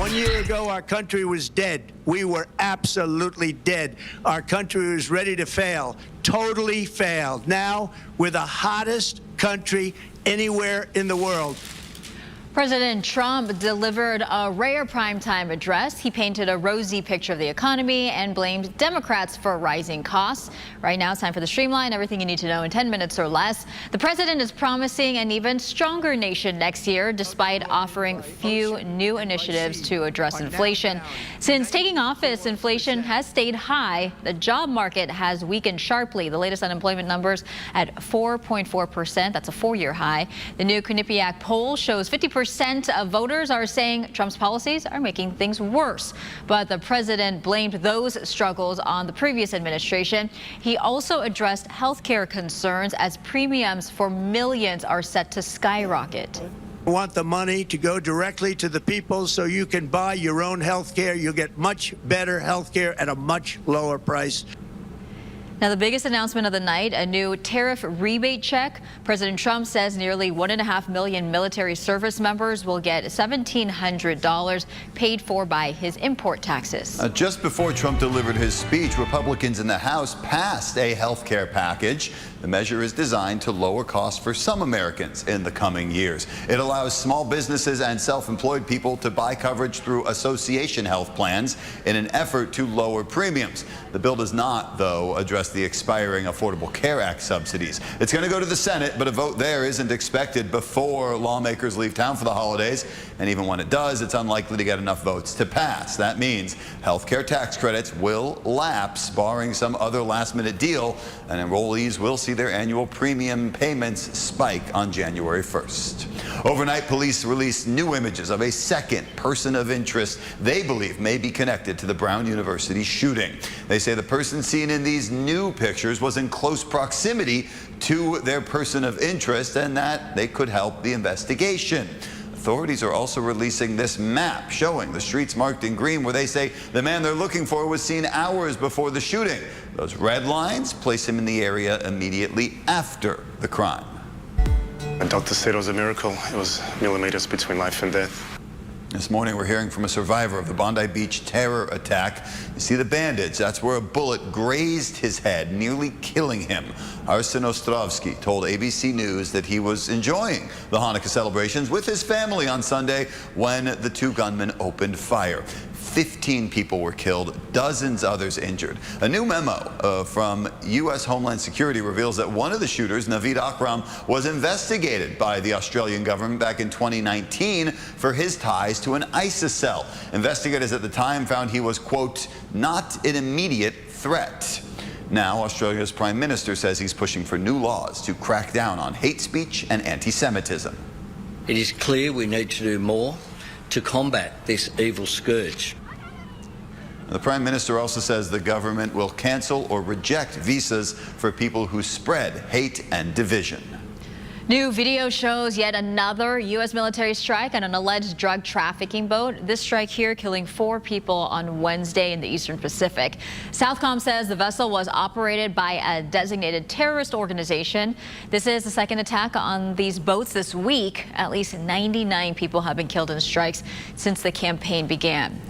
1 year ago, our country was dead. We were absolutely dead. Our country was ready to fail, totally failed. Now, we're the hottest country anywhere in the world. President Trump delivered a rare primetime address. He painted a rosy picture of the economy and blamed Democrats for rising costs. Right now, it's time for the Streamline. Everything you need to know in 10 minutes or less. The president is promising an even stronger nation next year, despite offering few new initiatives to address inflation. Since taking office, inflation has stayed high. The job market has weakened sharply. The latest unemployment numbers at 4.4%. That's a four-year high. The new Quinnipiac poll shows 50% of voters are saying Trump's policies are making things worse. But the president blamed those struggles on the previous administration. He also addressed health care concerns as premiums for millions are set to skyrocket. I want the money to go directly to the people so you can buy your own health care. You'll get much better health care at a much lower price. Now, the biggest announcement of the night, a new tariff rebate check. President Trump says nearly 1.5 million military service members will get $1,700 paid for by his import taxes. Just before Trump delivered his speech, Republicans in the House passed a health care package. The measure is designed to lower costs for some Americans in the coming years. It allows small businesses and self-employed people to buy coverage through association health plans in an effort to lower premiums. The bill does not, though, address the expiring Affordable Care Act subsidies. It's going to go to the Senate, but a vote there isn't expected before lawmakers leave town for the holidays. And even when it does, it's unlikely to get enough votes to pass. That means health care tax credits will lapse, barring some other last-minute deal, and enrollees will see their annual premium payments spike on January 1st. Overnight, police released new images of a second person of interest they believe may be connected to the Brown University shooting. They say the person seen in these new pictures was in close proximity to their person of interest and that they could help the investigation. Authorities are also releasing this map showing the streets marked in green where they say the man they're looking for was seen hours before the shooting. Those red lines place him in the area immediately after the crime. The doctor said it was a miracle. It was millimeters between life and death. This morning, we're hearing from a survivor of the Bondi Beach terror attack. You see the bandage. That's where a bullet grazed his head, nearly killing him. Arsen Ostrovsky told ABC News that he was enjoying the Hanukkah celebrations with his family on Sunday when the two gunmen opened fire. 15 people were killed, dozens others injured. A new memo from U.S. Homeland Security reveals that one of the shooters, Naveed Akram, was investigated by the Australian government back in 2019 for his ties to an ISIS cell. Investigators at the time found he was, quote, not an immediate threat. Now, Australia's Prime Minister says he's pushing for new laws to crack down on hate speech and anti-Semitism. It is clear we need to do more to combat this evil scourge. The Prime Minister also says the government will cancel or reject visas for people who spread hate and division. New video shows yet another U.S. military strike on an alleged drug trafficking boat. This strike here killing 4 people on Wednesday in the Eastern Pacific. Southcom says the vessel was operated by a designated terrorist organization. This is the second attack on these boats this week. At least 99 people have been killed in strikes since the campaign began.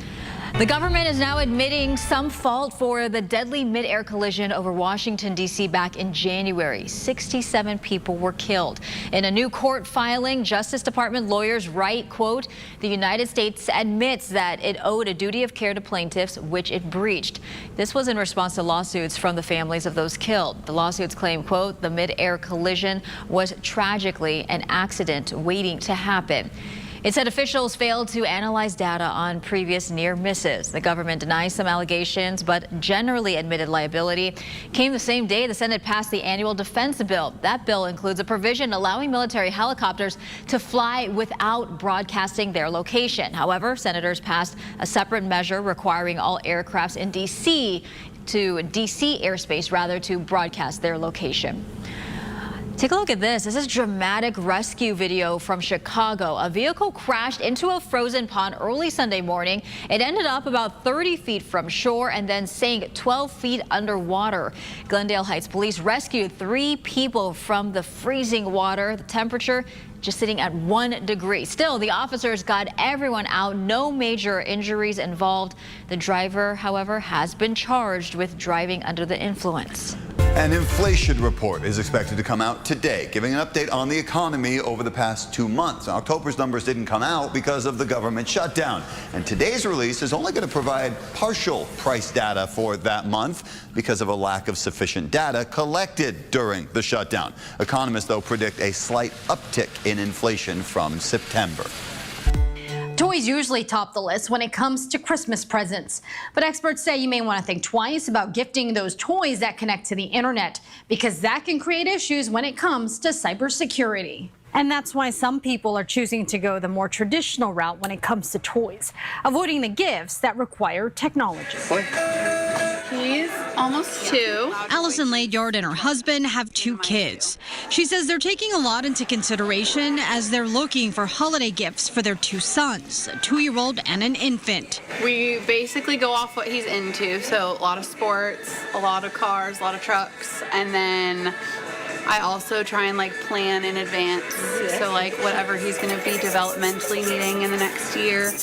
The government is now admitting some fault for the deadly mid-air collision over Washington, D.C. back in January. 67 people were killed. In a new court filing, Justice Department lawyers write, quote, the United States admits that it owed a duty of care to plaintiffs, which it breached. This was in response to lawsuits from the families of those killed. The lawsuits claim, quote, the mid-air collision was tragically an accident waiting to happen. It said officials failed to analyze data on previous near misses. The government denies some allegations, but generally admitted liability. Came the same day the Senate passed the annual defense bill. That bill includes a provision allowing military helicopters to fly without broadcasting their location. However, senators passed a separate measure requiring all aircrafts in D.C. airspace to broadcast their location. Take a look at this. This is dramatic rescue video from Chicago. A vehicle crashed into a frozen pond early Sunday morning. It ended up about 30 feet from shore and then sank 12 feet underwater. Glendale Heights police rescued 3 people from the freezing water. The temperature just sitting at 1 degree. Still, the officers got everyone out. No major injuries involved. The driver, however, has been charged with driving under the influence. An inflation report is expected to come out today, giving an update on the economy over the past 2 months. Now, October's numbers didn't come out because of the government shutdown. And today's release is only going to provide partial price data for that month because of a lack of sufficient data collected during the shutdown. Economists, though, predict a slight uptick in inflation from September. Toys usually top the list when it comes to Christmas presents. But experts say you may want to think twice about gifting those toys that connect to the internet, because that can create issues when it comes to cybersecurity. And that's why some people are choosing to go the more traditional route when it comes to toys, avoiding the gifts that require technology. He's almost 2. Allison Layard and her husband have 2 kids. She says they're taking a lot into consideration as they're looking for holiday gifts for their 2 sons, a 2-year-old and an infant. We basically go off what he's into, so a lot of sports, a lot of cars, a lot of trucks, and then I also try and plan in advance, so whatever he's going to be developmentally needing in the next year.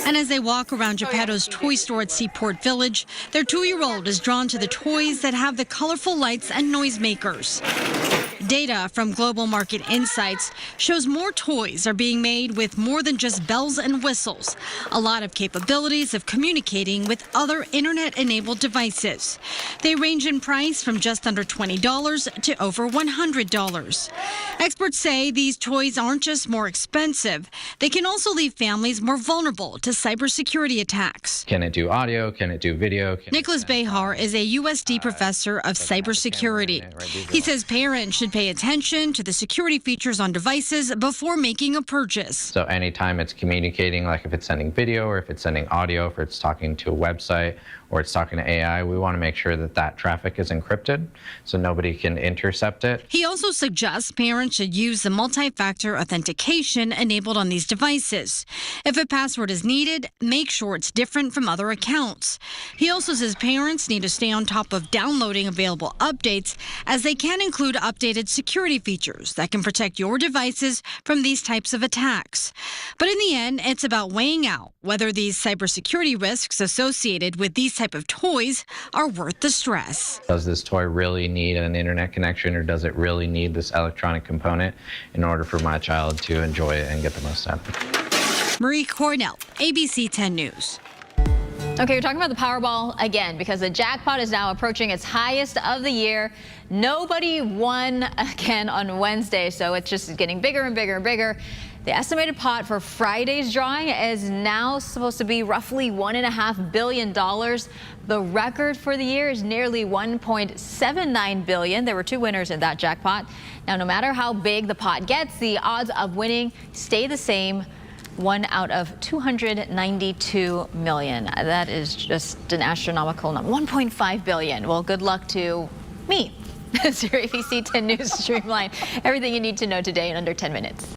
And as they walk around Geppetto's toy store at Seaport Village, their 2-year-old is drawn to the toys that have the colorful lights and noisemakers. Data from Global Market Insights shows more toys are being made with more than just bells and whistles, a lot of capabilities of communicating with other internet-enabled devices. They range in price from just under $20 to over $100. Experts say these toys aren't just more expensive, they can also leave families more vulnerable to cybersecurity attacks. Can it do audio? Can it do video? Nicholas Behar is a USD professor of cybersecurity. He says parents should pay attention to the security features on devices before making a purchase. So anytime it's communicating, like if it's sending video or if it's sending audio, if it's talking to a website or it's talking to AI, we want to make sure that that traffic is encrypted so nobody can intercept it. He also suggests parents should use the multi-factor authentication enabled on these devices. If a password is needed, make sure it's different from other accounts. He also says parents need to stay on top of downloading available updates, as they can include updated security features that can protect your devices from these types of attacks. But in the end, it's about weighing out whether these cybersecurity risks associated with these type of toys are worth the stress. Does this toy really need an internet connection, or does it really need this electronic component in order for my child to enjoy it and get the most out of it? Marie Cornell, ABC 10 News. Okay, we're talking about the Powerball again because the jackpot is now approaching its highest of the year. Nobody won again on Wednesday, so it's just getting bigger and bigger and bigger. The estimated pot for Friday's drawing is now supposed to be roughly $1.5 billion. The record for the year is nearly $1.79 billion. There were 2 winners in that jackpot. Now, no matter how big the pot gets, the odds of winning stay the same. 1 out of 292 million. That is just an astronomical number. 1.5 billion. Well, good luck to me. It's your ABC 10 News Streamline. Everything you need to know today in under 10 minutes.